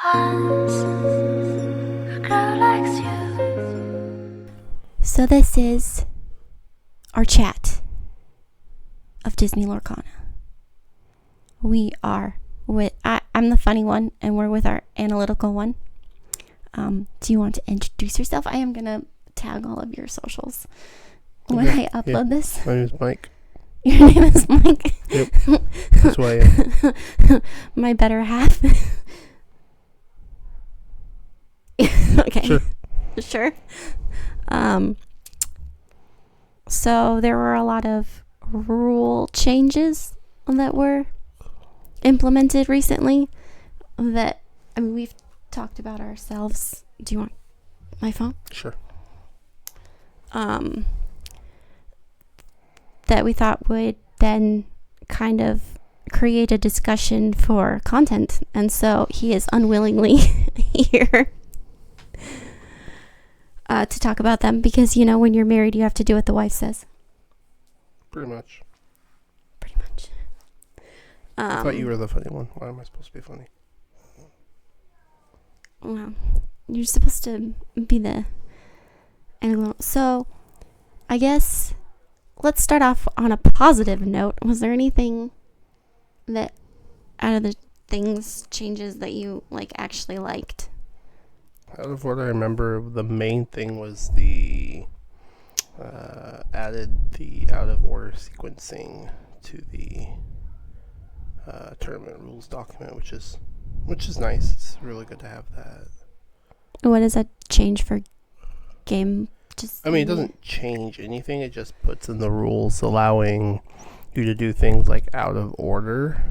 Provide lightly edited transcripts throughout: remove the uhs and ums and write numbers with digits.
So this is our chat of Disney Lorcana. We are with, I'm the funny one, and we're with our analytical one. Do you want to introduce yourself? I am going to tag all of your socials when I upload this. My name is Mike. Your name is Mike? Yep. That's who I am. My better half. Okay. Sure. So there were a lot of rule changes that were implemented recently that, I mean, we've talked about ourselves. Do you want my phone? Sure. That we thought would then kind of create a discussion for content. And so he is unwillingly here to talk about them because, you know, when you're married, you have to do what the wife says. Pretty much. I thought you were the funny one. Why am I supposed to be funny? Well, you're supposed to be the... So, I guess let's start off on a positive note. Was there anything that, out of the changes that you, like, actually liked? Out of what I remember, the main thing was the added the out of order sequencing to the tournament rules document, which is nice. It's really good to have that. What does that change for game? It doesn't change anything. It just puts in the rules allowing you to do things like out of order.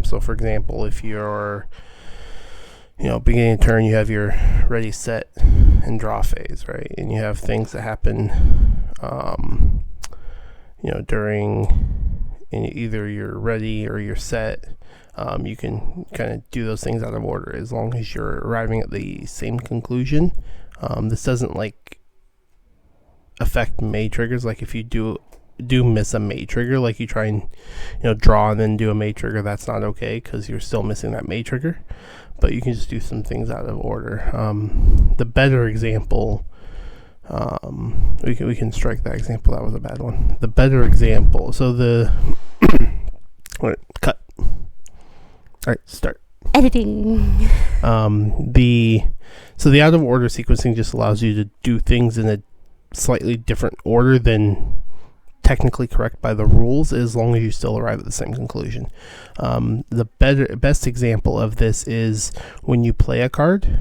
So, for example, if you're beginning of turn, you have your ready, set, and draw phase, right? And you have things that happen, during either you're ready or you're set. You can kind of do those things out of order as long as you're arriving at the same conclusion. This doesn't affect May triggers. Like if you do miss a May trigger, like you try and draw and then do a May trigger, that's not okay because you're still missing that May trigger. But you can just do some things out of order. The better example, we can strike that example. That was a bad one. The better example. So the cut. All right, start Editing. The out of order sequencing just allows you to do things in a slightly different order than technically correct by the rules, as long as you still arrive at the same conclusion. The best example of this is when you play a card.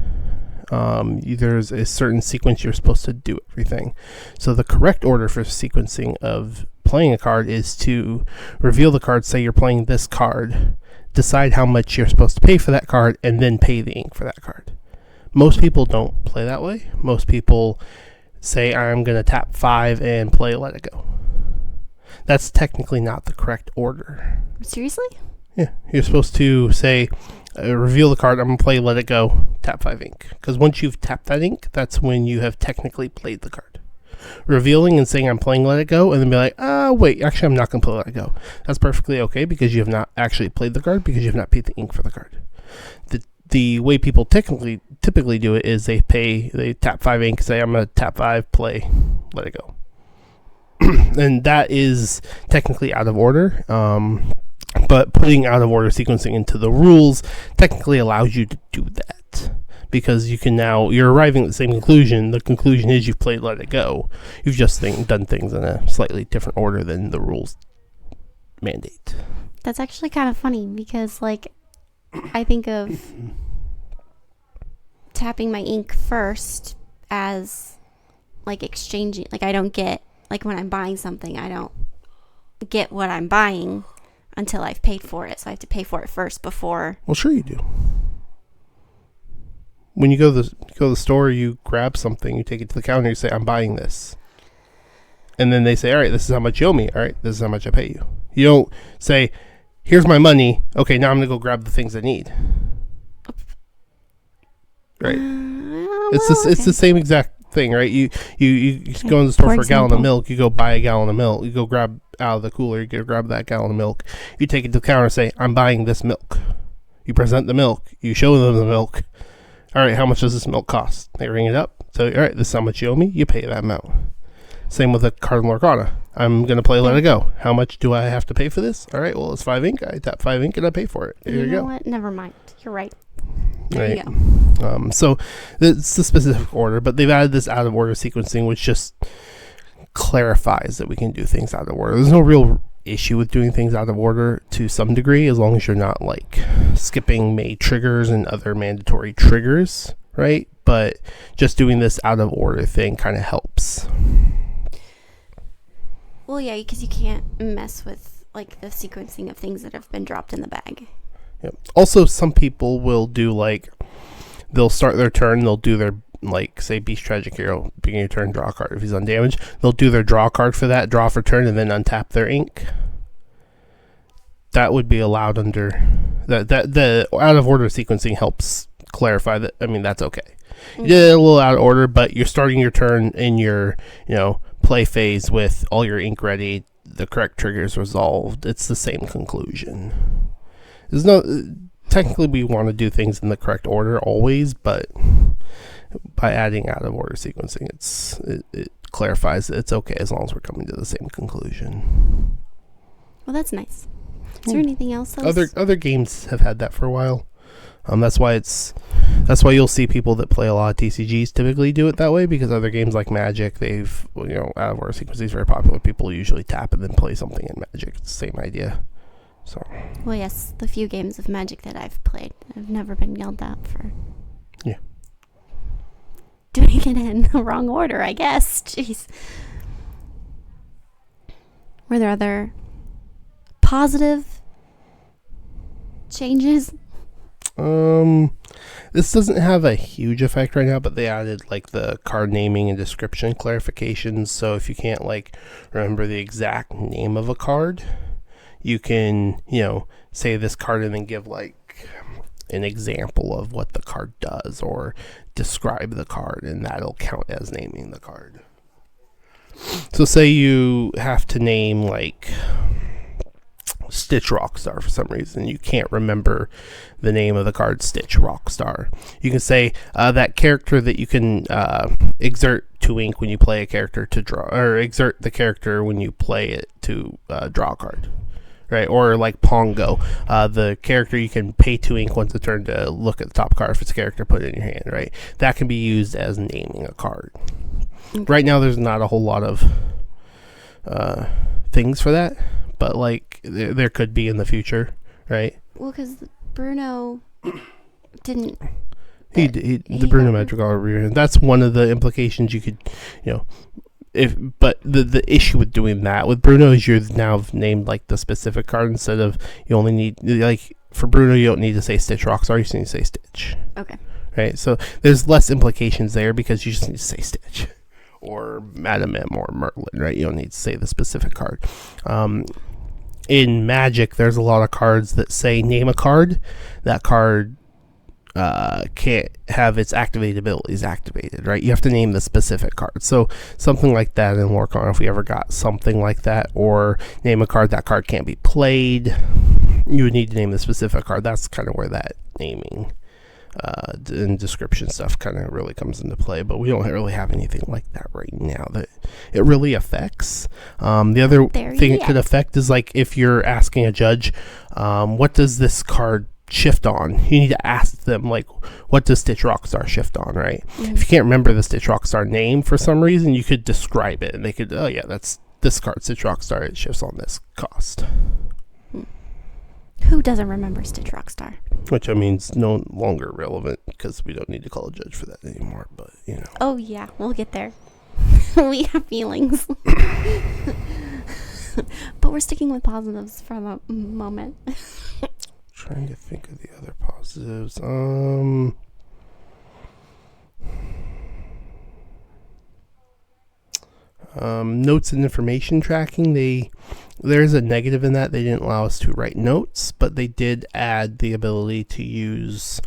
There's a certain sequence you're supposed to do everything. So the correct order for sequencing of playing a card is to reveal the card, say you're playing this card, decide how much you're supposed to pay for that card, and then pay the ink for that card. Most people don't play that way. Most people say, I'm going to tap 5 and play Let It Go. That's technically not the correct order. Seriously? Yeah. You're supposed to say, reveal the card, I'm going to play Let It Go, tap 5 ink. Because once you've tapped that ink, that's when you have technically played the card. Revealing and saying, I'm playing Let It Go, and then be like, wait, actually, I'm not going to play Let It Go. That's perfectly okay because you have not actually played the card because you have not paid the ink for the card. The way people typically do it is they tap 5 ink, say, I'm going to tap 5, play, Let It Go. And that is technically out of order. But putting out of order sequencing into the rules technically allows you to do that. Because you're arriving at the same conclusion. The conclusion is you've played Let It Go. You've just done things in a slightly different order than the rules mandate. That's actually kind of funny because, I think of tapping my ink first as, exchanging. I don't get, when I'm buying something, I don't get what I'm buying until I've paid for it. So I have to pay for it first before. Well, sure you do. When you go to the store, you grab something, you take it to the counter, you say, I'm buying this. And then they say, all right, this is how much you owe me. All right, this is how much I pay you. You don't say, here's my money. Okay, now I'm going to go grab the things I need. Right? It's the same exact thing, right? You go in the store for a gallon of milk. You go buy a gallon of milk. You go grab out of the cooler. You go grab that gallon of milk. You take it to the counter and say, I'm buying this milk. You present the milk. You show them the milk. All right, how much does this milk cost? They ring it up. So, all right, this is how much you owe me. You pay that amount. Same with a card in Lorcana. I'm going to play Let It Go. How much do I have to pay for this? All right, well, it's 5 ink. I tap 5 ink and I pay for it. There you know go. What? Never mind. You're right. There Right. you go. So it's the specific order, but they've added this out of order sequencing, which just clarifies that we can do things out of order. There's no real issue with doing things out of order to some degree, as long as you're not like skipping May triggers and other mandatory triggers, right? But just doing this out of order thing kind of helps. Well, yeah, because you can't mess with like the sequencing of things that have been dropped in the bag. Yep. Also, some people will do like, they'll start their turn, they'll do their, like, say, Beast Tragic Hero, beginning of turn, draw a card. If he's undamaged, they'll do their draw card for that, draw for turn, and then untap their ink. That would be allowed under that. The out of order sequencing helps clarify that. I mean, that's okay. You did it a little out of order, but you're starting your turn in your, play phase with all your ink ready, the correct triggers resolved. It's the same conclusion. There's no, technically we want to do things in the correct order always, but by adding out of order sequencing, it clarifies that it's okay as long as we're coming to the same conclusion. Well, that's nice. Is there anything else? Other games have had that for a while. That's why you'll see people that play a lot of TCGs typically do it that way, because other games like Magic, they've, out of order sequencing is very popular. People usually tap and then play something in Magic. It's the same idea. So. Well, yes, the few games of Magic that I've played, I've never been yelled at for. Yeah. Doing it in the wrong order, I guess. Jeez. Were there other positive changes? This doesn't have a huge effect right now, but they added like the card naming and description clarifications. So if you can't like remember the exact name of a card, you can, say this card and then give like an example of what the card does or describe the card, and that'll count as naming the card. So say you have to name like Stitch Rockstar for some reason. You can't remember the name of the card Stitch Rockstar. You can say that character that you can exert 2 ink when you play a character to draw, or exert the character when you play it to draw a card. Right, or like Pongo, the character you can pay 2 ink once a turn to look at the top card if it's a character, put it in your hand, right? That can be used as naming a card. Okay. Right now, there's not a whole lot of things for that, but like there could be in the future, right? Well, because Bruno didn't. The Bruno Madrigal, that's one of the implications you could, but the issue with doing that with Bruno is you're now named like the specific card instead of, you only need, like for Bruno you don't need to say Stitch Rockstar, you just need to say Stitch. Okay. Right, so there's less implications there because you just need to say Stitch or Madame M or Merlin, right? You don't need to say the specific card. In Magic, there's a lot of cards that say name a card. That card can't have its activated abilities activated, right? You have to name the specific card. So something like that in Lorcana, if we ever got something like that, or name a card, that card can't be played, you would need to name the specific card. That's kind of where that naming and description stuff kind of really comes into play, but we don't really have anything like that right now that it really affects. The other thing it could affect is like if you're asking a judge, what does this card shift on? You need to ask them like, what does Stitch Rockstar shift on, right? Mm-hmm. If you can't remember the Stitch Rockstar name for some reason, you could describe it and they could, oh yeah, that's this card, Stitch Rockstar, it shifts on this cost. Who doesn't remember Stitch Rockstar? Which I mean is no longer relevant because we don't need to call a judge for that anymore, but Oh yeah, we'll get there. We have feelings. But we're sticking with positives for the moment. Trying to think of the other positives. Notes and information tracking. There's a negative in that. They didn't allow us to write notes, but they did add the ability to use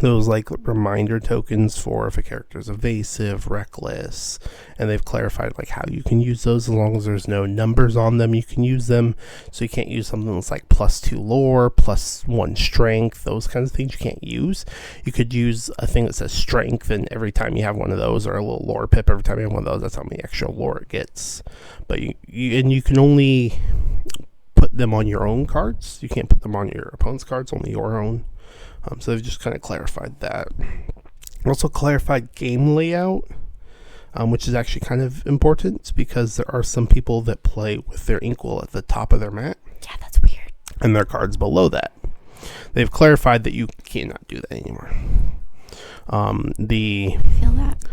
those like reminder tokens for if a character is evasive, reckless, and they've clarified like how you can use those. As long as there's no numbers on them, you can use them. So you can't use something that's like +2 lore, +1 strength, those kinds of things you can't use. You could use a thing that says strength, and every time you have one of those, or a little lore pip every time you have one of those, that's how many extra lore it gets. But you can only put them on your own cards. You can't put them on your opponent's cards, only your own. So they've just kind of clarified that. Also clarified game layout, which is actually kind of important because there are some people that play with their inkwell at the top of their mat. Yeah, that's weird. And their cards below that. They've clarified that you cannot do that anymore. The Feel that.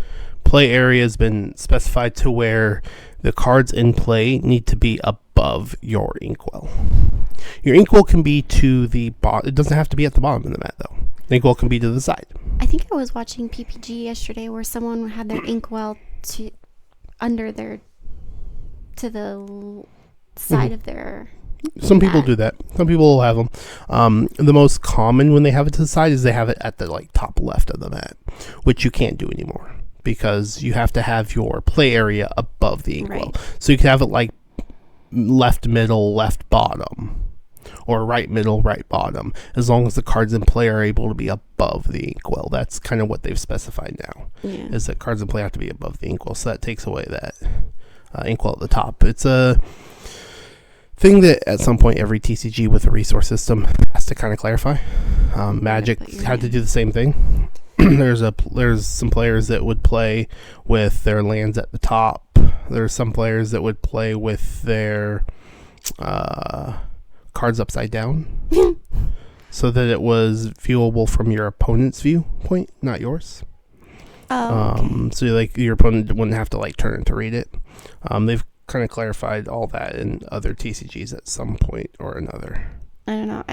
play area has been specified to where the cards in play need to be above your inkwell. Your inkwell can be to the bottom. It doesn't have to be at the bottom of the mat, though. The inkwell can be to the side. I think I was watching PPG yesterday where someone had their inkwell to the side of their Some people mat. do that. Some people will have them. The most common when they have it to the side is they have it at the like top left of the mat, which you can't do anymore because you have to have your play area above the inkwell. Right. So you can have it like left middle, left bottom, or right middle, right bottom, as long as the cards in play are able to be above the inkwell. That's kind of what they've specified now, is that cards in play have to be above the inkwell. So that takes away that inkwell at the top. It's a thing that at some point every TCG with a resource system has to kind of clarify. Magic had to do the same thing. There's some players that would play with their lands at the top. There's some players that would play with their cards upside down so that it was viewable from your opponent's viewpoint, not yours. Okay. So like your opponent wouldn't have to like turn to read it. They've kind of clarified all that in other TCGs at some point or another. I don't know.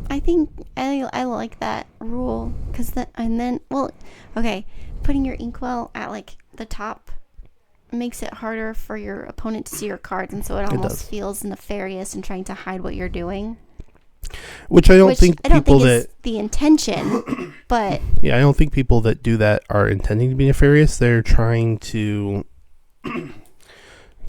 I think I like that rule because putting your inkwell at like the top makes it harder for your opponent to see your cards, and so it almost feels nefarious and trying to hide what you're doing. Which I don't think is the intention, but yeah, I don't think people that do that are intending to be nefarious. They're trying to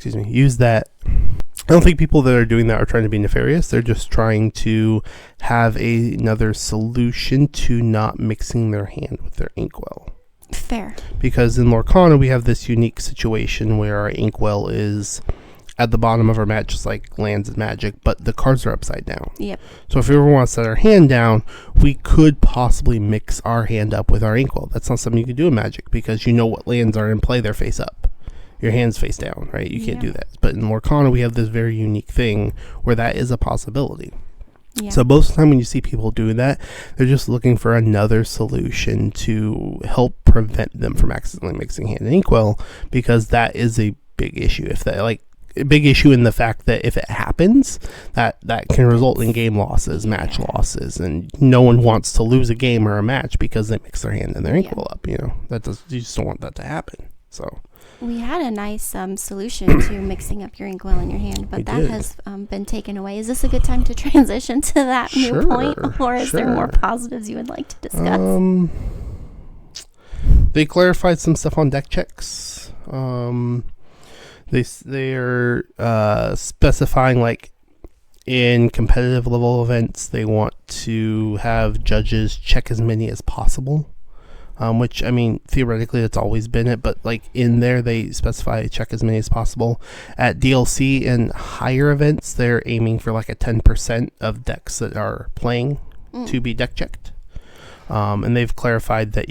use that. I don't think people that are doing that are trying to be nefarious. They're just trying to have another solution to not mixing their hand with their inkwell. fair. Because in Lorcana, we have this unique situation where our inkwell is at the bottom of our mat, just like lands and magic, but the cards are upside down. Yep. So if we ever want to set our hand down, we could possibly mix our hand up with our inkwell. That's not something you can do in Magic because you know what lands are in play, they're face up. Your hand's face down, right? You can't do that. But in Lorcana, we have this very unique thing where that is a possibility. Yeah. So most of the time when you see people doing that, they're just looking for another solution to help prevent them from accidentally mixing hand and inkwell, because that is a big issue. If that a big issue in the fact that if it happens, that can result in game losses, match losses, and no one wants to lose a game or a match because they mix their hand and their inkwell up. You just don't want that to happen. So we had a nice solution to mixing up your inkwell in your hand, but that has been taken away. Is this a good time to transition to that new point, or is there more positives you would like to discuss? They clarified some stuff on deck checks. They're specifying, like, in competitive level events, they want to have judges check as many as possible. Which, I mean, theoretically, that's always been it, but, like, in there, they specify check as many as possible. At DLC and higher events, they're aiming for, like, a 10% of decks that are playing to be deck checked. And they've clarified that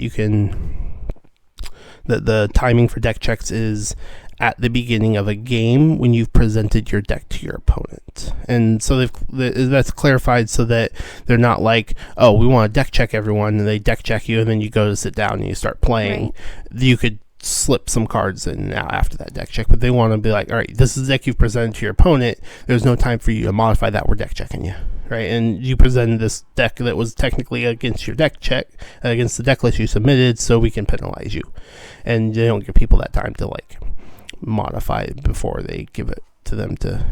that the timing for deck checks is at the beginning of a game when you've presented your deck to your opponent. And so that's clarified so that they're not like, oh, we want to deck check everyone, and they deck check you, and then you go to sit down and you start playing. Right. You could slip some cards in now after that deck check, but they want to be like, all right, this is the deck you've presented to your opponent. There's no time for you to modify that. We're deck checking you. Right, and you presented this deck that was technically against your deck check, against the deck list you submitted, so we can penalize you. And they don't give people that time to, like, modify it before they give it to them to,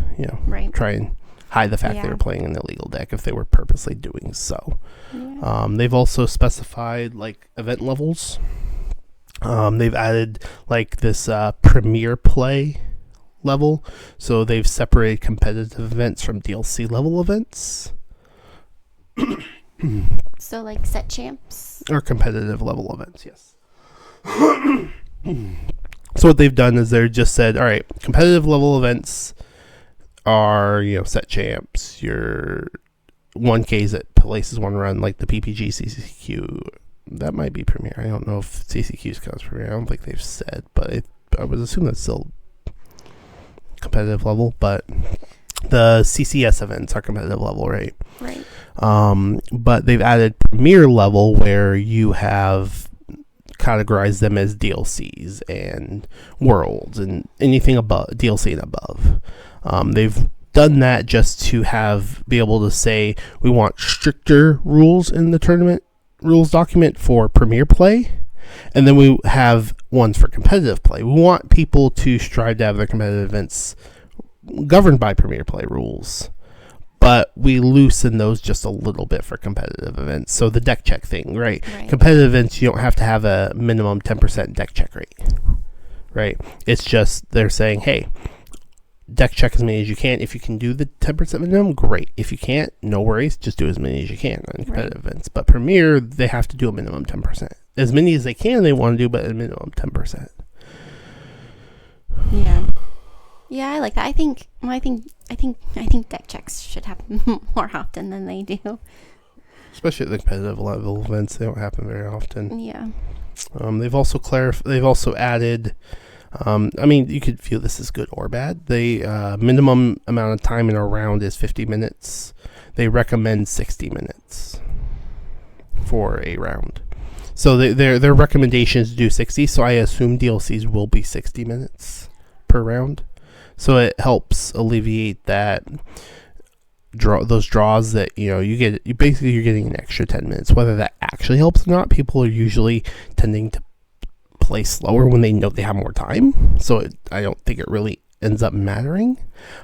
try and hide the fact they Yeah. were playing an illegal deck if they were purposely doing so. Yeah. They've also specified like event levels. They've added like this premier play level, so they've separated competitive events from DLC level events. So like set champs. Or competitive level events, yes. So what they've done is they're just said, all right, competitive level events are, set champs, your 1Ks that places one run, like the PPG, CCQ. That might be Premier. I don't know if CCQ's counts Premier. I don't think they've said, but I would assume that's still competitive level. But the CCS events are competitive level, right? Right. But they've added Premier level where you have categorized them as DLCs and worlds and anything above DLC and above. They've done that just to be able to say we want stricter rules in the tournament rules document for Premier play, and then we have ones for competitive play. We want people to strive to have their competitive events governed by Premier play rules, but we loosen those just a little bit for competitive events. So the deck check thing, right? Competitive events, you don't have to have a minimum 10% deck check rate, right? It's just they're saying, hey, deck check as many as you can. If you can do the 10% minimum, great. If you can't, no worries. Just do as many as you can on competitive events. But Premier, they have to do a minimum 10%. As many as they can, they want to do, but a minimum 10%. Yeah. Yeah, I like that. I think deck checks should happen more often than they do. Especially at the competitive level events, they don't happen very often. Yeah. They've also added. You could feel this is good or bad. The minimum amount of time in a round is 50 minutes. They recommend 60 minutes for a round. So their recommendation is to do 60. So I assume DLCs will be 60 minutes per round. So it helps alleviate those draws that you're getting an extra 10 minutes. Whether that actually helps or not, people are usually tending to play slower when they know they have more time. So I don't think it really ends up mattering.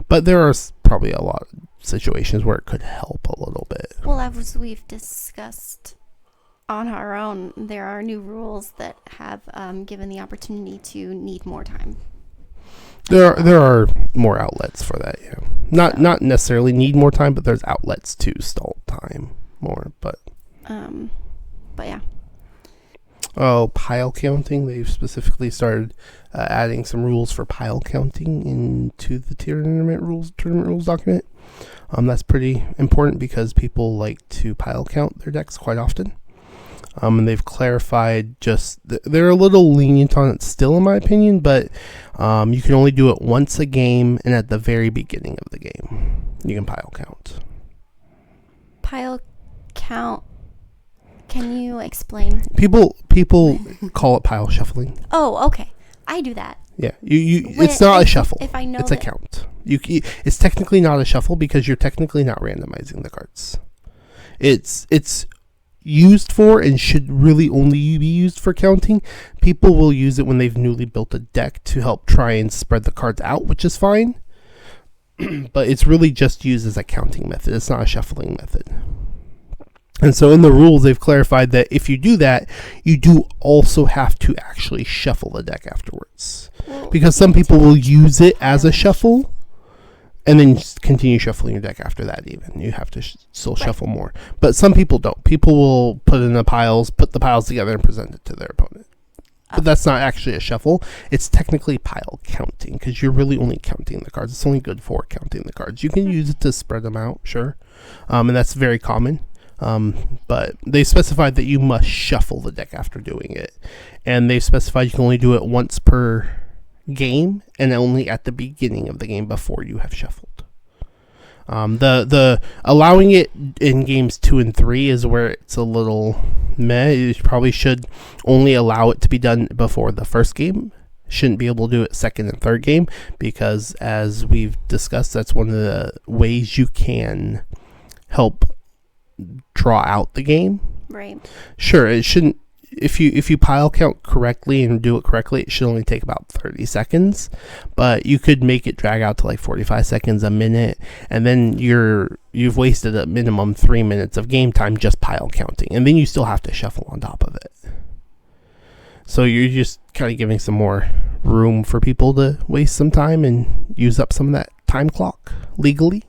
But there are probably a lot of situations where it could help a little bit. Well, as we've discussed on our own, there are new rules that have given the opportunity to need more time. There are more outlets for that, yeah. Not necessarily need more time, but there's outlets to stall time more. But yeah. Oh, pile counting. They've specifically started adding some rules for pile counting into the tournament rules document. That's pretty important because people like to pile count their decks quite often. And they've clarified they're a little lenient on it still, in my opinion, but you can only do it once a game and at the very beginning of the game. You can pile count. Pile count. Can you explain? People call it pile shuffling. Oh, okay. I do that. Yeah, it's not a shuffle. If I know it's a count. It's technically not a shuffle because you're technically not randomizing the cards. It's used for and should really only be used for counting. People will use it when they've newly built a deck to help try and spread the cards out, which is fine. But it's really just used as a counting method. It's not a shuffling method. And so in the rules, they've clarified that if you do that, you do also have to actually shuffle the deck afterwards. Because some people will use it as a shuffle and then just continue shuffling your deck after that even. You have to still shuffle more. But some people don't. People will put the piles together and present it to their opponent. But that's not actually a shuffle. It's technically pile counting because you're really only counting the cards. It's only good for counting the cards. You can use it to spread them out, sure. And that's very common. But they specified that you must shuffle the deck after doing it. And they've specified you can only do it once per game and only at the beginning of the game before you have shuffled. The allowing it in games 2 and 3 is where it's a little meh. You probably should only allow it to be done before the first game. Shouldn't be able to do it second and third game because, as we've discussed, that's one of the ways you can help draw out the game. Right. Sure, it shouldn't. if you pile count correctly and do it correctly, it should only take about 30 seconds. But you could make it drag out to like 45 seconds, a minute, and then you've wasted a minimum 3 minutes of game time just pile counting, and then you still have to shuffle on top of it. So you're just kind of giving some more room for people to waste some time and use up some of that time clock legally,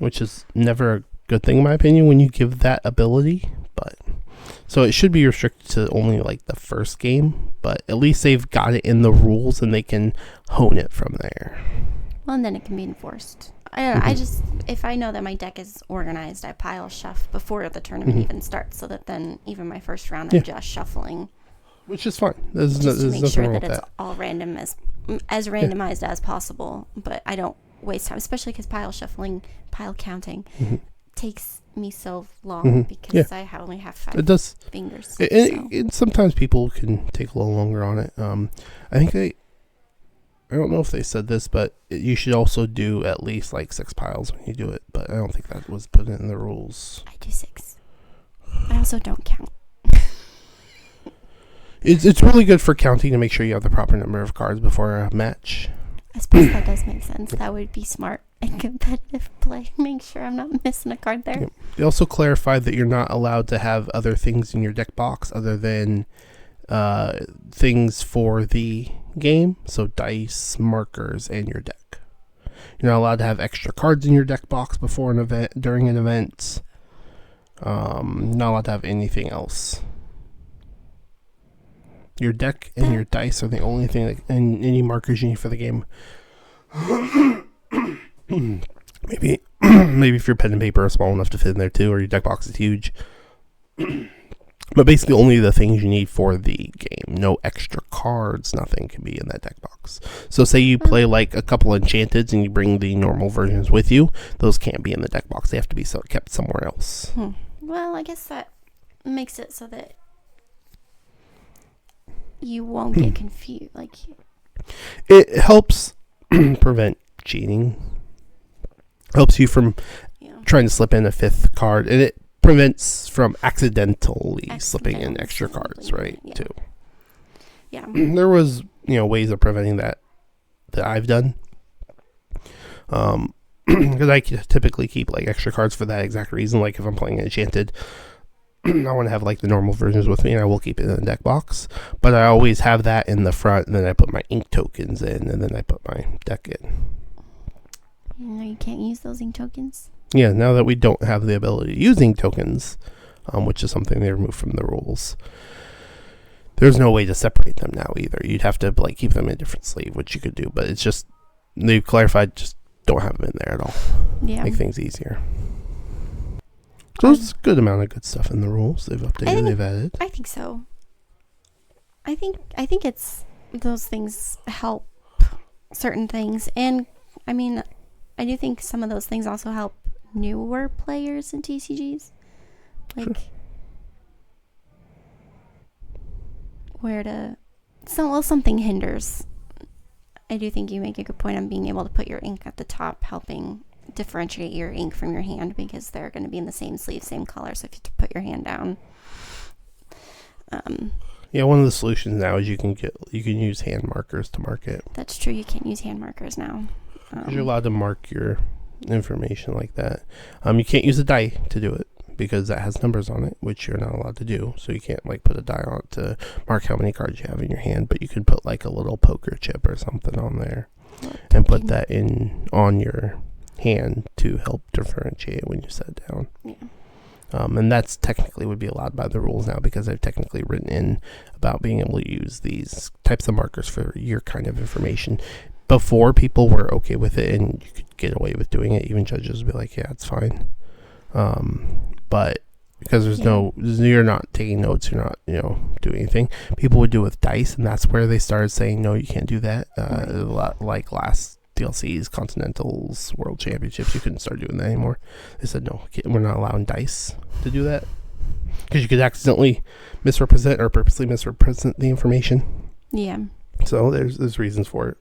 which is never a good thing in my opinion when you give that ability. But so it should be restricted to only like the first game, but at least they've got it in the rules and they can hone it from there. Well, and then it can be enforced. I just, if I know that my deck is organized, I pile shuff before the tournament even starts, so that then even my first round I'm just shuffling, which is fine. There's to make sure that it's that. all random as randomized as possible. But I don't waste time, especially because pile counting takes me so long because I only have 5 fingers. And sometimes people can take a little longer on it. I don't know if they said this, but you should also do at least like 6 piles when you do it. But I don't think that was put in the rules. I do 6. I also don't count. It's really good for counting to make sure you have the proper number of cards before a match. I suppose that does make sense. That would be smart in competitive play. Make sure I'm not missing a card there. Yep. They also clarified that you're not allowed to have other things in your deck box other than things for the game, so dice, markers, and your deck. You're not allowed to have extra cards in your deck box before an event, during an event. Not allowed to have anything else. Your deck and your dice are the only thing and any markers you need for the game. maybe if your pen and paper are small enough to fit in there too, or your deck box is huge. But basically only the things you need for the game. No extra cards, nothing can be in that deck box. So say you play like a couple enchanteds and you bring the normal versions with you, those can't be in the deck box. They have to be kept somewhere else. Well, I guess that makes it so that you won't get confused. It helps prevent cheating. Helps you from trying to slip in a 5th card, and it prevents from accidentally slipping in extra cards, right? Too. Yeah. There was, ways of preventing that I've done. Because I typically keep like extra cards for that exact reason. Like if I'm playing Enchanted, I want to have like the normal versions with me, and I will keep it in the deck box. But I always have that in the front, and then I put my ink tokens in, and then I put my deck in. You can't use those ink tokens? Yeah, now that we don't have the ability to use ink tokens, which is something they removed from the rules, there's no way to separate them now either. You'd have to like keep them in a different sleeve, which you could do, but it's just, they've clarified, just don't have them in there at all. Yeah. Make things easier. So there's a good amount of good stuff in the rules. They've updated, they've added. I think so. I think it's, those things help certain things, and I mean, I do think some of those things also help newer players in TCGs. Like, something hinders. I do think you make a good point on being able to put your ink at the top, helping differentiate your ink from your hand, because they're going to be in the same sleeve, same color, so if you put your hand down. One of the solutions now is you can use hand markers to mark it. That's true, you can't use hand markers now. You're allowed to mark your information like that. You can't use a die to do it because that has numbers on it, which you're not allowed to do. So you can't like put a die on it to mark how many cards you have in your hand, but you can put like a little poker chip or something on there and put that on your hand to help differentiate when you set it down. Yeah. And that's technically would be allowed by the rules now, because they've technically written in about being able to use these types of markers for your kind of information. Before, people were okay with it and you could get away with doing it. Even judges would be like, yeah, it's fine. But because you're not taking notes, you're not, doing anything. People would do it with dice, and that's where they started saying, no, you can't do that. A lot like last DLCs, Continentals, World Championships, you couldn't start doing that anymore. They said, no, we're not allowing dice to do that, because you could accidentally misrepresent or purposely misrepresent the information. Yeah. So there's reasons for it.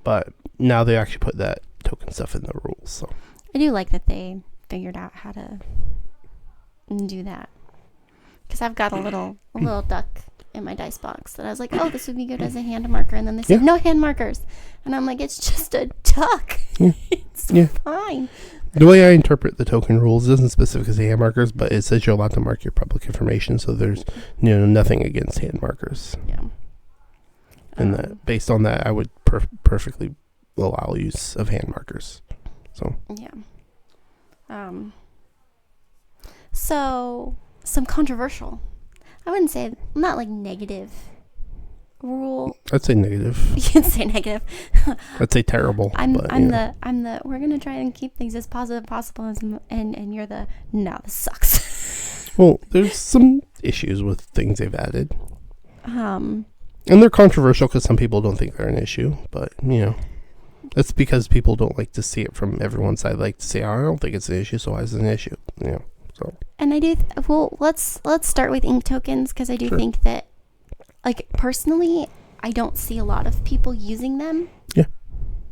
But now they actually put that token stuff in the rules. So I do like that they figured out how to do that. because I've got a little duck in my dice box that I was like, oh, this would be good as a hand marker, and then they said no hand markers, and I'm like, it's just a duck. It's fine. The way I interpret the token rules, it doesn't specifically say hand markers, but it says you're allowed to mark your public information, so there's nothing against hand markers. Yeah. And that, based on that, I would perfectly allow use of hand markers. So yeah. So some controversial. I wouldn't say not like negative rule. I'd say negative. You can say negative. I'd say terrible. I'm the we're gonna try and keep things as positive as possible, and you're the no, this sucks. Well, there's some issues with things they've added. And they're controversial because some people don't think they're an issue, but that's because people don't like to see it from everyone's side. Like to say, oh, I don't think it's an issue, so why is it an issue? So. And I do. Let's start with ink tokens, because I do think that, like, personally, I don't see a lot of people using them. Yeah.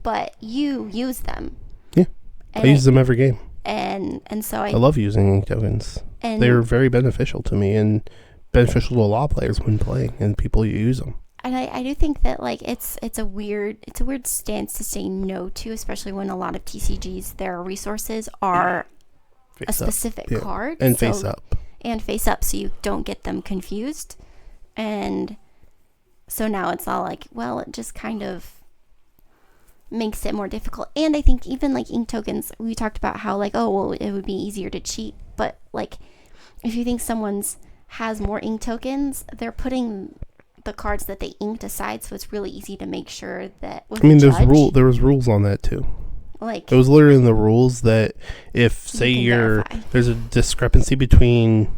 But you use them. Yeah. I use them every game. And so I love using ink tokens. And they're very beneficial to me and beneficial to a lot of players when playing, and people use them. And I do think that, like, it's a weird stance to say no to, especially when a lot of TCGs, their resources are a specific card. And face up. And face up, so you don't get them confused. And so now it's all like, well, it just kind of makes it more difficult. And I think even like ink tokens, we talked about how like, oh, well, it would be easier to cheat. But like, if you think someone's has more ink tokens, they're putting the cards that they inked aside, so it's really easy to make sure that with there was rules on that too. Like, it was literally in the rules that if say there's a discrepancy between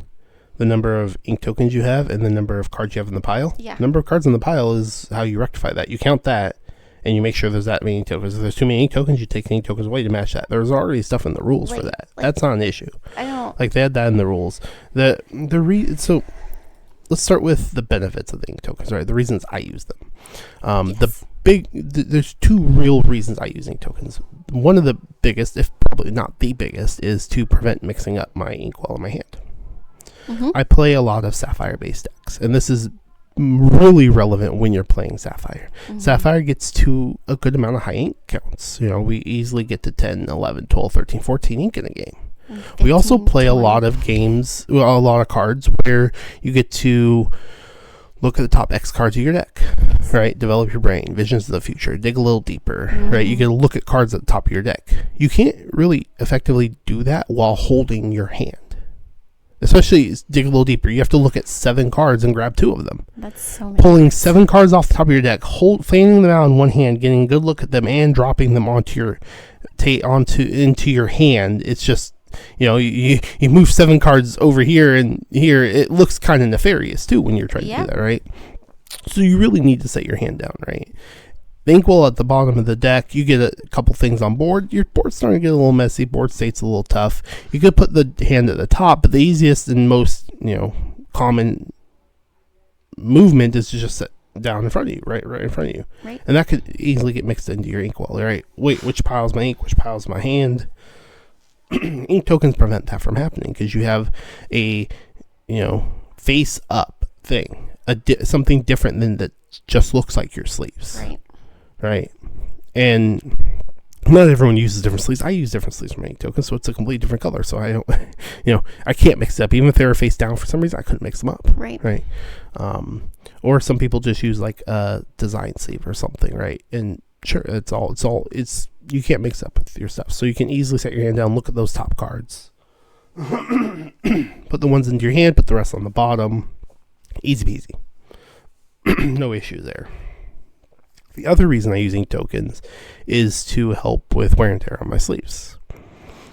the number of ink tokens you have and the number of cards you have in the pile. Yeah. Number of cards in the pile is how you rectify that. You count that and you make sure there's that many ink tokens. If there's too many ink tokens, you take the ink tokens away to match that. There's already stuff in the rules for that. That's not an issue. I don't like, they had that in the rules. So let's start with the benefits of the ink tokens, right? The reasons I use them. Yes. There's two real reasons I use ink tokens. One of the biggest, if probably not the biggest, is to prevent mixing up my inkwell in my hand. Mm-hmm. I play a lot of Sapphire-based decks, and this is really relevant when you're playing Sapphire. Mm-hmm. Sapphire gets to a good amount of high ink counts. We easily get to 10, 11, 12, 13, 14 ink in a game. 15, we also play 20. A lot of games, a lot of cards where you get to look at the top X cards of your deck, right? Develop your brain, visions of the future, dig a little deeper, right? You get to look at cards at the top of your deck. You can't really effectively do that while holding your hand. Especially dig a little deeper. You have to look at 7 cards and grab 2 of them. That's so many. Pulling 7 cards off the top of your deck, fanning them out in one hand, getting a good look at them, and dropping them into your hand. It's just, you move 7 cards over here and here. It looks kind of nefarious too when you're trying to do that, right? So you really need to set your hand down, right? The inkwell at the bottom of the deck, you get a couple things on board. Your board's starting to get a little messy. Board state's a little tough. You could put the hand at the top, but the easiest and most, common movement is to just set down in front of you, right in front of you. Right. And that could easily get mixed into your inkwell, right? Wait, which pile's my ink? Which pile's my hand? Ink tokens prevent that from happening because you have a, face up thing, something different than that just looks like your sleeves. Right. And not everyone uses different sleeves. I use different sleeves for my ink tokens, so it's a completely different color. So I don't, I can't mix it up. Even if they were face down for some reason, I couldn't mix them up. Right. Or some people just use like a design sleeve or something, right? And sure, you can't mix up with your stuff. So you can easily set your hand down, look at those top cards, put the ones into your hand, put the rest on the bottom. Easy peasy. No issue there. The other reason I use ink tokens is to help with wear and tear on my sleeves.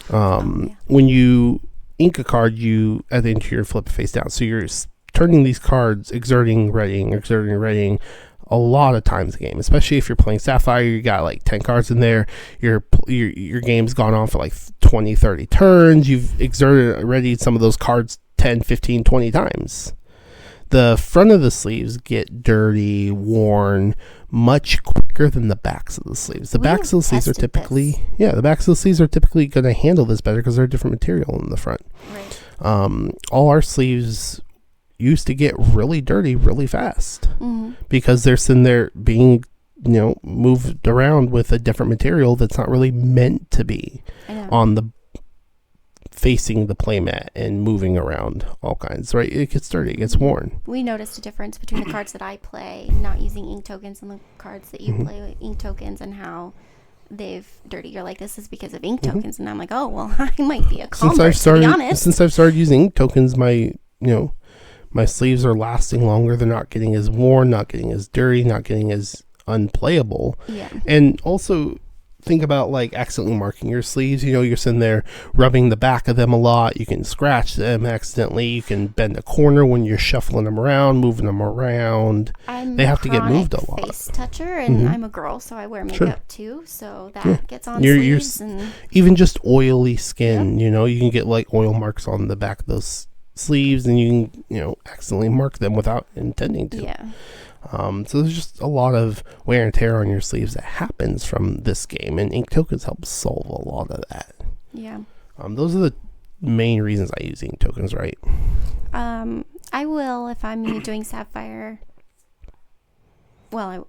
When you ink a card, you at the end of your flip face down. So you're turning these cards, exerting, readying a lot of times a game, especially if you're playing Sapphire. You got like 10 cards in there. Your game's gone on for like 20, 30 turns. You've exerted, readied some of those cards 10, 15, 20 times. The front of the sleeves get dirty, worn much quicker than the backs of the sleeves. The backs of the sleeves are typically going to handle this better because they're a different material in the front. Right. All our sleeves used to get really dirty really fast because they're sitting there being, moved around with a different material that's not really meant to be on the facing the playmat and moving around all kinds, right? It gets dirty, it gets worn. We noticed a difference between the cards that I play not using ink tokens and the cards that you play with ink tokens, and how they've dirty. You're like, this is because of ink tokens, and I'm like, oh well, I might be a convert, to be honest. Since I've started using ink tokens, my my sleeves are lasting longer. They're not getting as worn, not getting as dirty, not getting as unplayable. Yeah. And also think about like accidentally marking your sleeves. You're sitting there rubbing the back of them a lot. You can scratch them accidentally. You can bend a corner when you're shuffling them around, moving them around. They have to get moved a lot. Face toucher, and I'm a girl, so I wear makeup too. So that gets on sleeves. And even just oily skin. You can get like oil marks on the back of those sleeves, and you can accidentally mark them without intending to. Yeah. So there's just a lot of wear and tear on your sleeves that happens from this game, and ink tokens help solve a lot of that. Yeah. Those are the main reasons I use ink tokens, right? I will if I'm doing Sapphire. Well,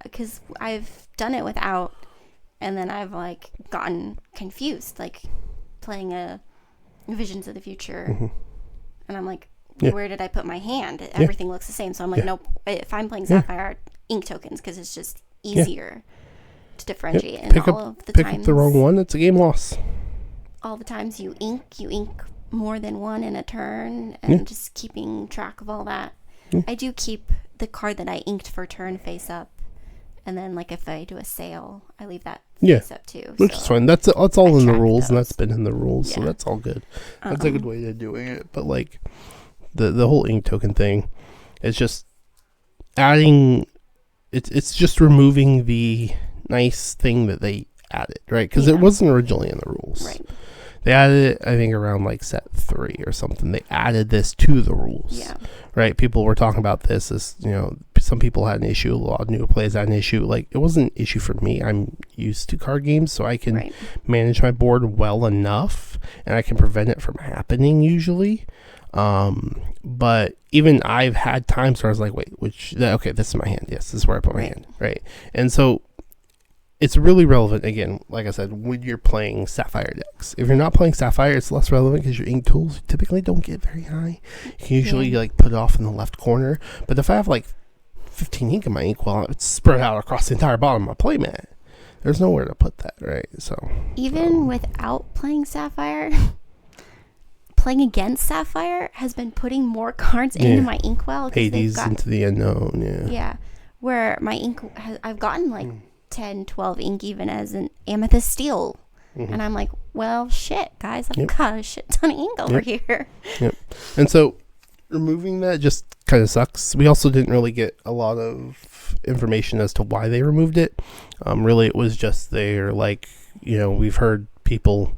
because I've done it without, and then I've like gotten confused, like playing a Visions of the Future, and I'm like, where did I put my hand? Everything looks the same. So I'm like, nope. If I'm playing Sapphire, ink tokens, because it's just easier to differentiate. And pick up the wrong one. It's a game loss. All the times you ink more than one in a turn, and just keeping track of all that. I do keep the card that I inked for turn face up, and then like if I do a sale, I leave that face up too. Which is fine. That's all in the rules, and that's been in the rules, so that's all good. That's a good way of doing it. But like the whole ink token thing is just adding. It's just removing the nice thing that they added, right? Because it wasn't originally in the rules. Right. They added it, I think, around like set 3 or something. They added this to the rules. Yeah. Right? People were talking about this as, some people had an issue. A lot of new players had an issue. Like, it wasn't an issue for me. I'm used to card games, so I can manage my board well enough, and I can prevent it from happening usually. But even I've had times where I was like, wait, this is my hand. Yes, this is where I put my hand. Right. And so it's really relevant, again, like I said, when you're playing Sapphire decks. If you're not playing Sapphire, it's less relevant because your ink tools typically don't get very high. You can usually like put it off in the left corner. But if I have like 15 ink in my ink well, it's spread out across the entire bottom of my playmat, there's nowhere to put that, right? So even without playing Sapphire, playing against Sapphire has been putting more cards into my inkwell. Hades into the unknown, Yeah, where my ink, I've gotten like 10, 12 ink even as an amethyst steel. And I'm like, well, shit, guys, I've got a shit ton of ink over here. And so removing that just kind of sucks. We also didn't really get a lot of information as to why they removed it. Really, it was just they're like, we've heard people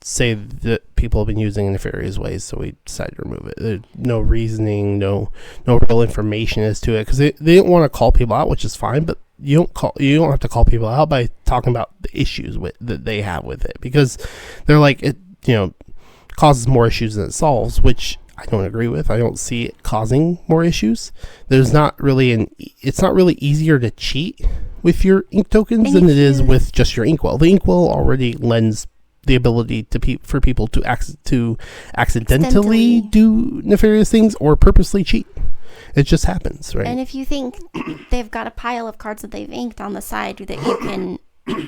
say that people have been using in nefarious ways, so we decided to remove it. There's no reasoning, no real information as to it, because they didn't want to call people out, which is fine, but you don't have to call people out by talking about the issues that they have with it, because they're like, it causes more issues than it solves, which I don't agree with. I don't see it causing more issues. It's not really easier to cheat with your ink tokens than it is with just your inkwell. The inkwell already lends the ability for people to accidentally do nefarious things or purposely cheat. It just happens, right? And if you think they've got a pile of cards that they've inked on the side that you can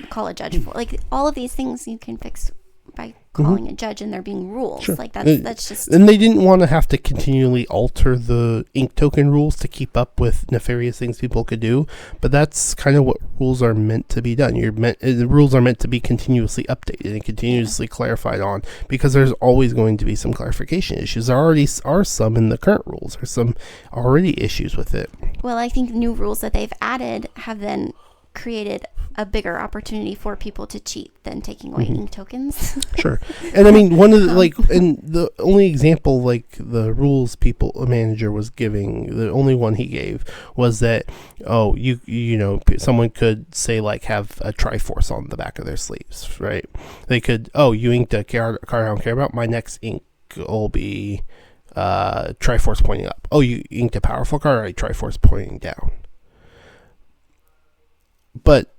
call a judge for, like all of these things you can fix by calling a judge, and there being rules. Sure. Like that's just. And they didn't want to have to continually alter the ink token rules to keep up with nefarious things people could do. But that's kind of what rules are meant to be done. The rules are meant to be continuously updated and continuously clarified on, because there's always going to be some clarification issues. There already are some in the current rules. There's some already issues with it. Well, I think the new rules that they've added have then created a bigger opportunity for people to cheat than taking away ink tokens. Sure. And I mean, one of the and the only example, like the rules a manager was giving, the only one he gave was that, someone could say like have a Triforce on the back of their sleeves, right? They could, you inked a card I don't care about, my next ink will be Triforce pointing up. Oh, you inked a powerful card, all right, Triforce pointing down. But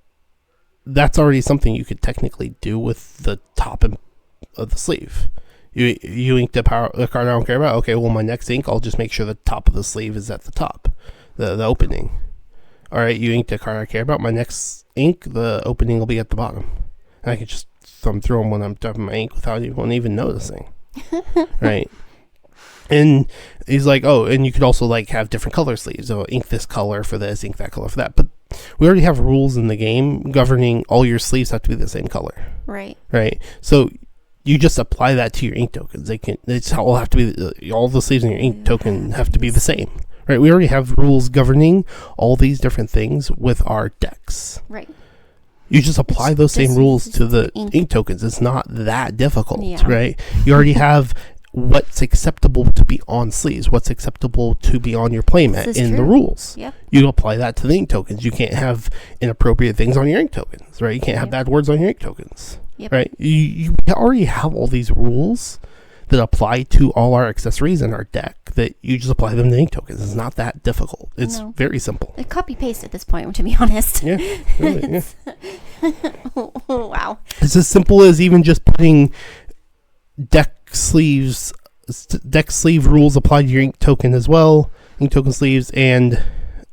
that's already something you could technically do with the top of the sleeve. You inked a card I don't care about. Okay, well, my next ink, I'll just make sure the top of the sleeve is at the top, the opening. All right, you inked a card I care about. My next ink, the opening will be at the bottom. And I can just thumb through them when I'm dumping my ink without anyone even noticing. Right? And he's like, oh, and you could also like have different color sleeves. So ink this color for this, ink that color for that. But we already have rules in the game governing all your sleeves have to be the same color. Right. Right. So you just apply that to your ink tokens. It's all have to be all the sleeves in your ink token have to be the same. Right. We already have rules governing all these different things with our decks. Right. You just apply those same rules to the ink tokens. It's not that difficult, Yeah. right? You already have what's acceptable to be on sleeves, what's acceptable to be on your playmat in the rules. Yep. You apply that to the ink tokens. You can't have inappropriate things on your ink tokens, right? You can't have bad words on your ink tokens, right? You already have all these rules that apply to all our accessories in our deck that you just apply them to ink tokens. It's not that difficult. It's very simple. A copy paste at this point, to be honest. Yeah. Really, Wow. It's as simple as even just putting deck sleeve rules apply to your ink token as well, ink token sleeves, and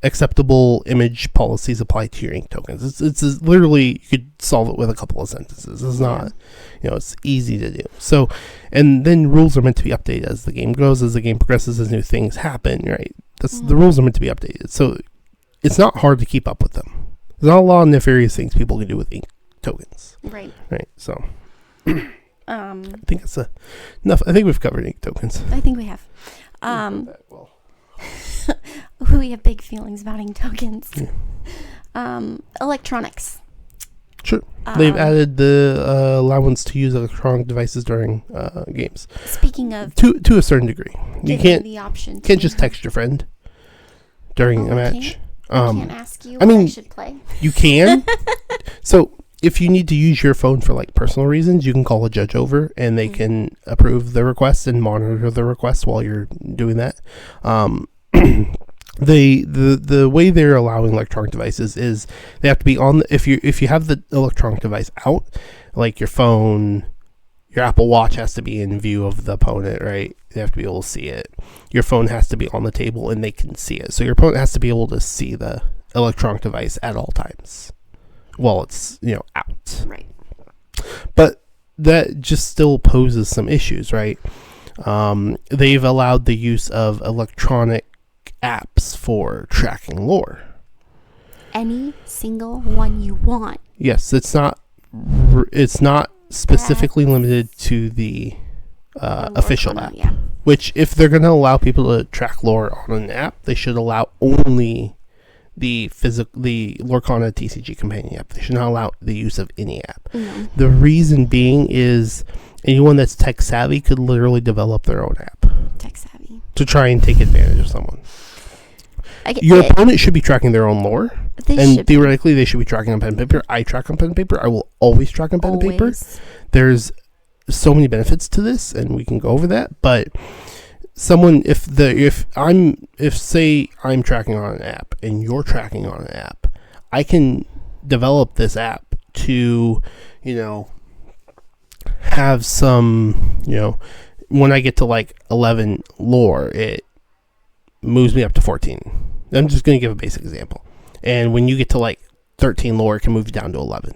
acceptable image policies apply to your ink tokens. It's literally, you could solve it with a couple of sentences. It's not, it's easy to do. So, and then rules are meant to be updated as the game grows, as the game progresses, as new things happen, right? The rules are meant to be updated. So it's not hard to keep up with them. There's not a lot of nefarious things people can do with ink tokens. Right. Right. So I think that's enough. I think we've covered ink tokens. I think we have. We have big feelings about ink tokens. Yeah. Electronics. Sure. They've added the allowance to use electronic devices during games. Speaking of, to a certain degree, you can't the option can't just text your friend during a match. I can't ask you what I should play. You can. So if you need to use your phone for like personal reasons, you can call a judge over and they can approve the request and monitor the request while you're doing that. The way they're allowing electronic devices is they have to be on if you have the electronic device out, like your phone, your Apple Watch has to be in view of the opponent, right? They have to be able to see it. Your phone has to be on the table and they can see it. So your opponent has to be able to see the electronic device at all times while it's, out. Right. But that just still poses some issues, right? They've allowed the use of electronic apps for tracking lore. Any single one you want. Yes, it's not specifically limited to the official app. Yeah. Which, if they're going to allow people to track lore on an app, they should allow only the Lorcana TCG companion app. They should not allow the use of any app. No. The reason being is anyone that's tech savvy could literally develop their own app. Tech savvy. To try and take advantage of someone. Your opponent should be tracking their own lore. And theoretically, they should be tracking on pen and paper. I track on pen and paper. I will always track on pen and paper. There's so many benefits to this, and we can go over that. But someone, if say I'm tracking on an app and you're tracking on an app, I can develop this app to, have some, when I get to like 11 lore, it moves me up to 14. I'm just going to give a basic example. And when you get to like 13 lore, it can move you down to 11.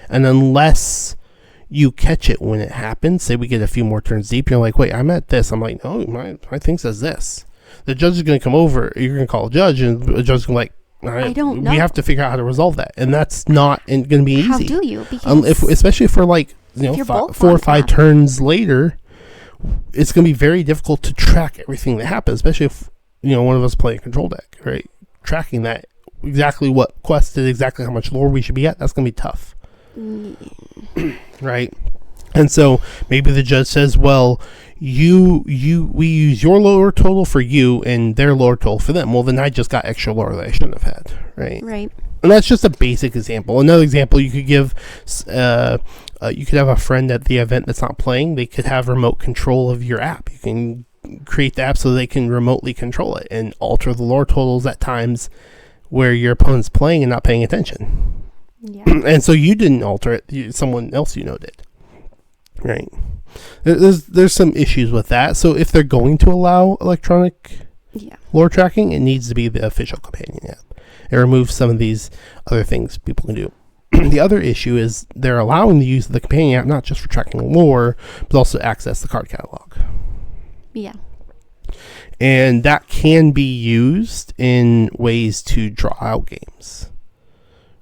And unless you catch it when it happens, say we get a few more turns deep, you're like, wait, I'm at this. I'm like, no, my thing says this. The judge is going to come over, you're going to call a judge, and the judge is going to like, I don't know. We have to figure out how to resolve that. And that's not going to be easy. How do you? Because especially for like, 4 or 5 turns later, it's going to be very difficult to track everything that happens, especially if, one of us play a control deck, right? Tracking that, exactly what quest did, exactly how much lore we should be at, that's going to be tough. Right? And so maybe the judge says, well, we use your lore total for you and their lore total for them. Well, then I just got extra lore that I shouldn't have had, right? Right. And that's just a basic example. Another example you could give, you could have a friend at the event that's not playing. They could have remote control of your app. You can create the app so they can remotely control it and alter the lore totals at times where your opponent's playing and not paying attention. Yeah. And so you didn't alter it. Someone else did. Right. There's some issues with that. So if they're going to allow electronic lore tracking, it needs to be the official companion app. It removes some of these other things people can do. The other issue is they're allowing the use of the companion app not just for tracking lore, but also access the card catalog. Yeah. And that can be used in ways to draw out games.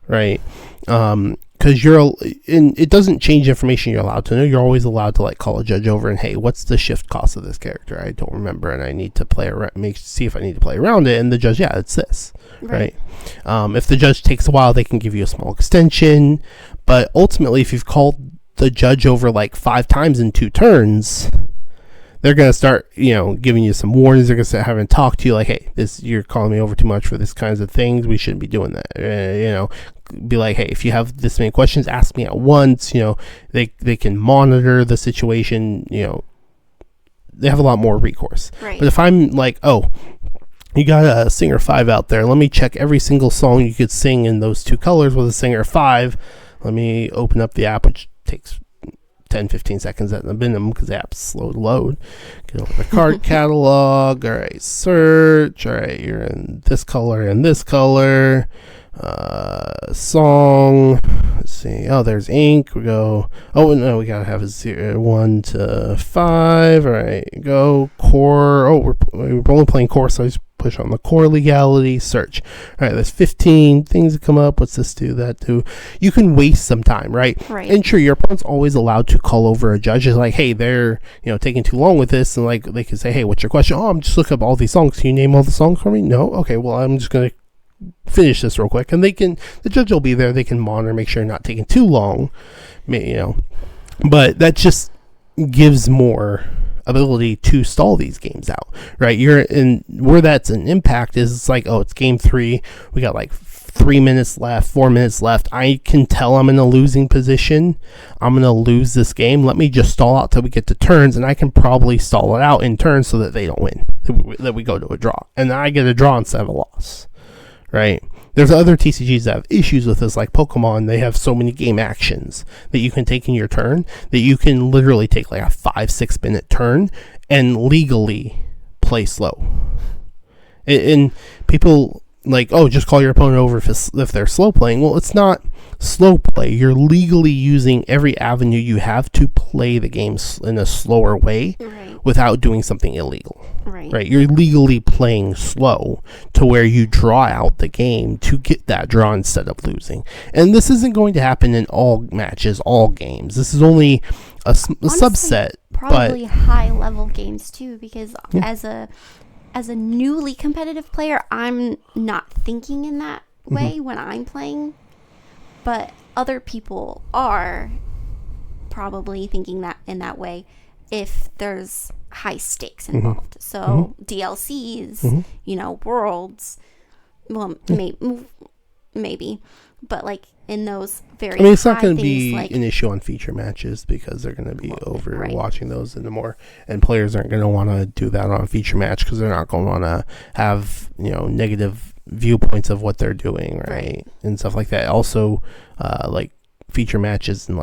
Right? Because it doesn't change information you're allowed to know. You're always allowed to call a judge over and, hey, what's the shift cost of this character? I don't remember, and I need to play around, see if I need to play around it. And the judge, yeah, it's this, right? If the judge takes a while, they can give you a small extension. But ultimately, if you've called the judge over 5 times in 2 turns, they're going to start, giving you some warnings. They're going to start having to talk to you hey, you're calling me over too much for this kinds of things. We shouldn't be doing that. Be like, hey, if you have this many questions, ask me at once. They can monitor the situation. They have a lot more recourse. Right. But if I'm oh, you got a singer 5 out there, let me check every single song you could sing in those 2 colors with a singer 5. Let me open up the app, which takes 10-15 seconds at the minimum because the app's slow to load. Get over the card catalog. All right, search. All right, you're in this color and this color. Song. Let's see. Oh, there's ink. We go. Oh no, we gotta have a 1 to 5. All right, go core. Oh, we're only playing core, so I just push on the core legality. Search. All right, there's 15 things that come up. What's this do? That do? You can waste some time, right? Right. And sure, your opponent's always allowed to call over a judge. It's hey, they're taking too long with this, and they can say, hey, what's your question? Oh, I'm just looking up all these songs. Can you name all the songs for me? No. Okay. Well, I'm just gonna finish this real quick, and the judge will be there. They can monitor, make sure you're not taking too long, but that just gives more ability to stall these games out, right? You're in where that's an impact is it's it's game 3, we got 3 minutes left, 4 minutes left. I can tell I'm in a losing position. I'm going to lose this game. Let me just stall out till we get to turns, and I can probably stall it out in turns so that they don't win, that we go to a draw, and I get a draw instead of a loss. Right. There's other TCGs that have issues with this, like Pokemon. They have so many game actions that you can take in your turn that you can literally take a 5-6 minute turn and legally play slow. And people just call your opponent over if they're slow playing. Well, it's not slow play. You're legally using every avenue you have to play the game in a slower way, right, without doing something illegal. Right. You're legally playing slow to where you draw out the game to get that draw instead of losing. And this isn't going to happen in all matches, all games. This is only a subset. Probably high level games too, because as a newly competitive player, I'm not thinking in that way when I'm playing, but other people are probably thinking that in that way if there's high stakes involved. So DLCs, worlds, well, maybe, but in those very it's not going to be an issue on feature matches because they're going to be watching those anymore, and players aren't going to want to do that on a feature match because they're not going to want to have negative viewpoints of what they're doing, right, and stuff like that. Also, feature matches and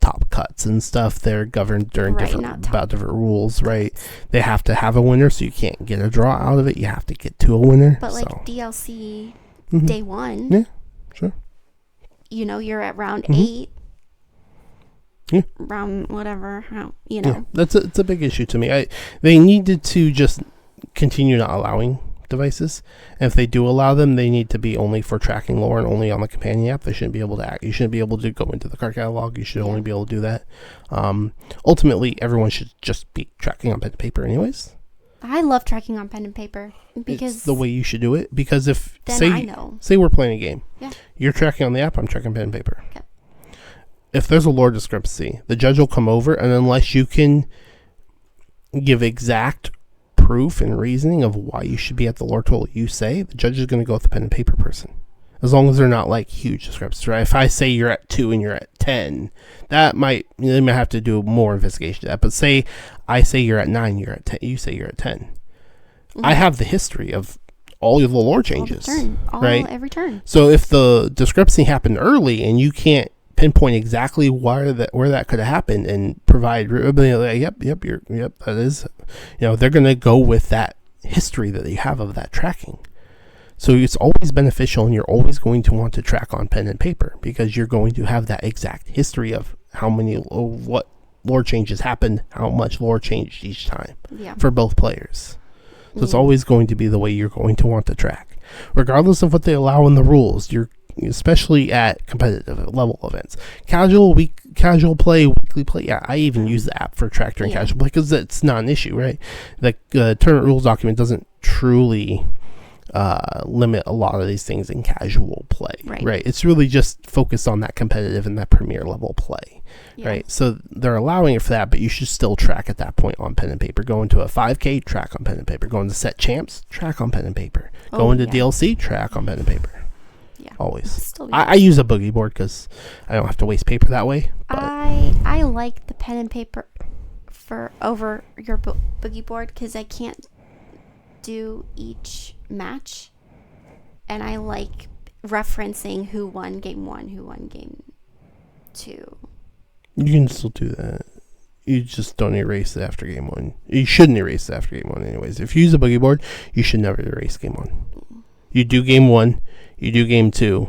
top cuts and stuff, they're governed during different rules, right? They have to have a winner, so you can't get a draw out of it. You have to get to a winner. But DLC day 1, yeah, sure. You're at round 8. Yeah. Round whatever, Yeah, it's a big issue to me. They needed to just continue not allowing devices, and if they do allow them, they need to be only for tracking lore and only on the companion app. They shouldn't be able to you shouldn't be able to go into the card catalog. You should only be able to do that. Ultimately, everyone should just be tracking on pen and paper anyways. I love tracking on pen and paper because it's the way you should do it, because if say we're playing a game, you're tracking on the app, I'm tracking pen and paper. Okay. If there's a lore discrepancy, the judge will come over, and unless you can give exact proof and reasoning of why you should be at the lore total you say, the judge is going to go with the pen and paper person. as long as they're not like huge discrepancies, right? If I say you're at 2 and you're at 10, they might have to do more investigation to that. But say I say you're at 9, you're at 10, you say you're at 10. I have the history of all of the lore changes, right? Every turn. So if the discrepancy happened early and you can't pinpoint exactly where that could have happened and provide, yep, that is, they're going to go with that history that you have of that tracking. So it's always beneficial, and you're always going to want to track on pen and paper because you're going to have that exact history of what lore changes happened, how much lore changed each time for both players. So it's always going to be the way you're going to want to track, regardless of what they allow in the rules. Especially at competitive level events, casual play, weekly play. Yeah, I even use the app for track during casual play because it's not an issue, right? The tournament rules document doesn't truly limit a lot of these things in casual play, right? It's really just focused on that competitive and that premier level play, right? So they're allowing it for that, but you should still track at that point on pen and paper. Going to a 5K, track on pen and paper. Going to set champs, track on pen and paper. Going to DLC, track on pen and paper. Yeah, always. I use a boogie board because I don't have to waste paper that way. I like the pen and paper over your boogie board because I can't do each match, and I like referencing who won game 1, who won game 2. You can still do that. You just don't erase it after game 1. You shouldn't erase it after game 1 anyways. If you use a boogie board, you should never erase game 1. You do game 1, you do game 2.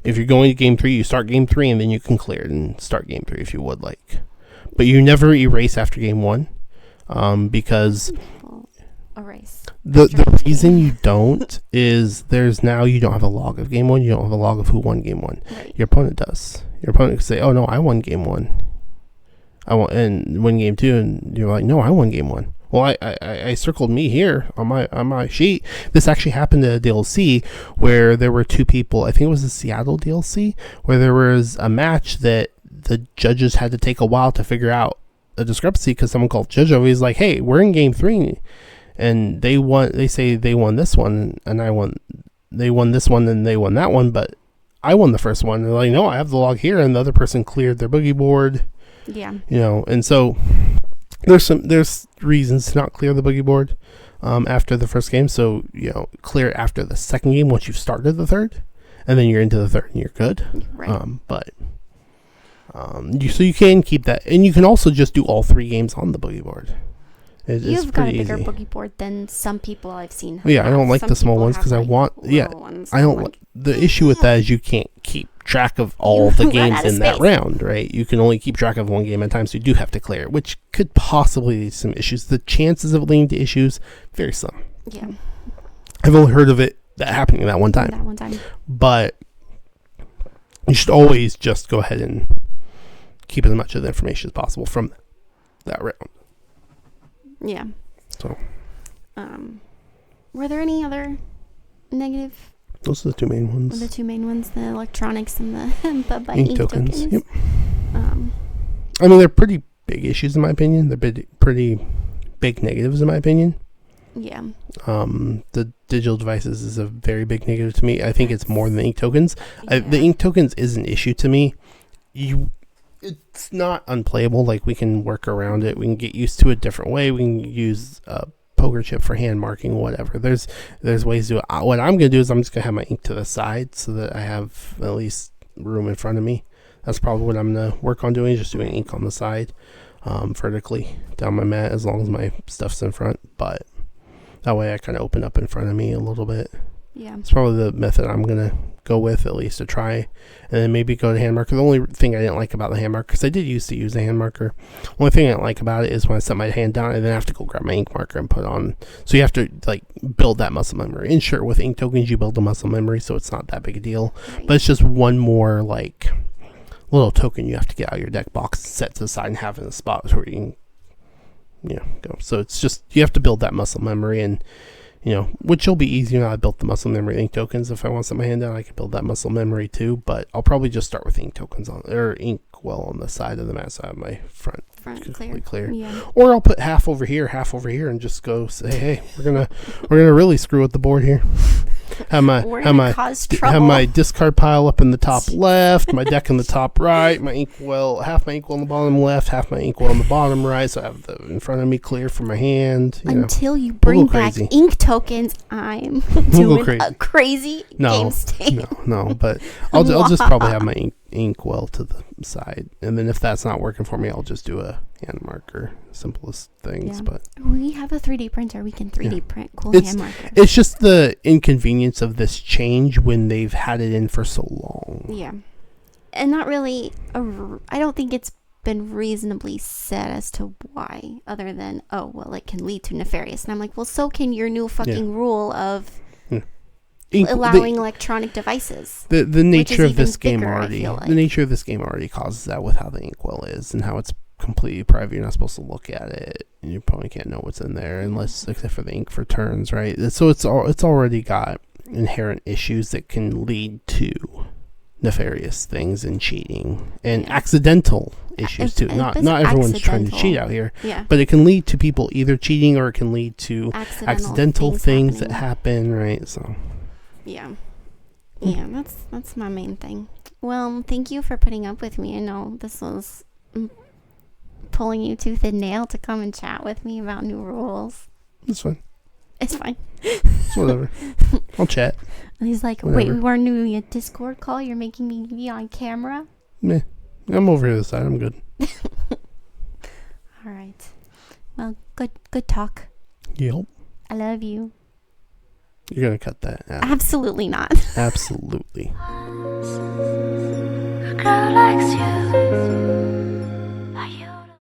If you're going to game 3, you start game 3, and then you can clear it and start game 3 if you would like. But you never erase after game 1, because erase. The reason you don't is you don't have a log of game 1, you don't have a log of who won game 1. Right. Your opponent does. Your opponent can say, "Oh no, I won game 1. And win game 2," and you're like, "No, I won game 1." Well, I circled me here on my sheet. This actually happened at a DLC where there were 2 people. I think it was the Seattle DLC where there was a match that the judges had to take a while to figure out a discrepancy because someone called judge over. He's like, "Hey, we're in game 3, and they won. They say they won this one, and I won. They won this one, and they won that one, but I won the first one." And they're like, "No, I have the log here," and the other person cleared their boogie board. Yeah. And so there's reasons to not clear the boogie board after the first game. So clear it after the second game once you've started the third, and then you're into the third and you're good. Right. So you can keep that, and you can also just do all 3 games on the boogie board. You've got a bigger boogie board than some people I've seen. Yeah, I don't like the small ones because I want. Yeah, I don't like. The issue with that is you can't keep track of all the games in that round, right? You can only keep track of one game at a time, so you do have to clear it, which could possibly lead to some issues. The chances of leading to issues, very slim. Yeah. I've only heard of it happening that one time. But you should always just go ahead and keep as much of the information as possible from that round. Yeah. So. Were there any other negative? Those are the 2 main ones. The 2 main ones, the electronics and the ink tokens. Yep. I mean, they're pretty big issues in my opinion. They're pretty big negatives in my opinion. Yeah. The digital devices is a very big negative to me. I think it's more than the ink tokens. Yeah. The ink tokens is an issue to me. It's not unplayable. Like, we can work around it. We can get used to a different way. We can use a poker chip for hand marking, whatever. There's ways to do it. What I'm going to do is I'm just going to have my ink to the side so that I have at least room in front of me. That's probably what I'm going to work on doing, just doing ink on the side, vertically down my mat as long as my stuff's in front. But that way I kind of open up in front of me a little bit. Yeah. It's probably the method I'm going to go with, at least to try, and then maybe go to hand marker. The only thing I didn't like about the hand marker, because I did used to use a hand marker, only thing I didn't like about it is when I set my hand down, I then have to go grab my ink marker and put on. So you have to build that muscle memory. And sure, with ink tokens you build the muscle memory, so it's not that big a deal. Right. But it's just one more little token you have to get out of your deck box, set to the side, and have in a spot where you can go. So it's just, you have to build that muscle memory, and which will be easy now. I built the muscle memory ink tokens. If I want to set my hand down, I can build that muscle memory too, but I'll probably just start with ink tokens on the side of the mat, so I have my front clear. Yeah. Or I'll put half over here, and just go say, hey, we're gonna really screw with the board here. We're gonna cause trouble. Have my discard pile up in the top left, my deck in the top right, my inkwell, half my inkwell in the bottom left, half my inkwell in the bottom right, so I have the in front of me clear for my hand. Until you bring back ink tokens, I'm doing a crazy game state. No, but I'll just probably have my inkwell to the side, and then if that's not working for me, I'll just do a hand marker. Simplest things, but we have a 3D printer. We can 3D print hand markers. It's just the inconvenience of this change when they've had it in for so long. Yeah, and not really. I don't think it's been reasonably said as to why, other than it can lead to nefarious. And I'm like, well, so can your new fucking rule of allowing electronic devices. The nature of this game the nature of this game already causes that with how the inkwell is and how it's completely private. You're not supposed to look at it, and you probably can't know what's in there except for the ink for turns, right? So it's already got inherent issues that can lead to nefarious things and cheating and accidental issues too. Not everyone's trying to cheat out here, but it can lead to people either cheating or it can lead to accidental things that happen, right? So that's my main thing. Well, thank you for putting up with me. I know this was pulling you tooth and nail to come and chat with me about new rules. It's fine. It's fine. It's whatever. I'll chat. And he's like, whatever. Wait, we weren't doing a Discord call? You're making me be on camera? Meh. I'm over here this side. I'm good. All right. Well, good talk. Yep. I love you. You're going to cut that out. Absolutely not. Absolutely. A girl likes you.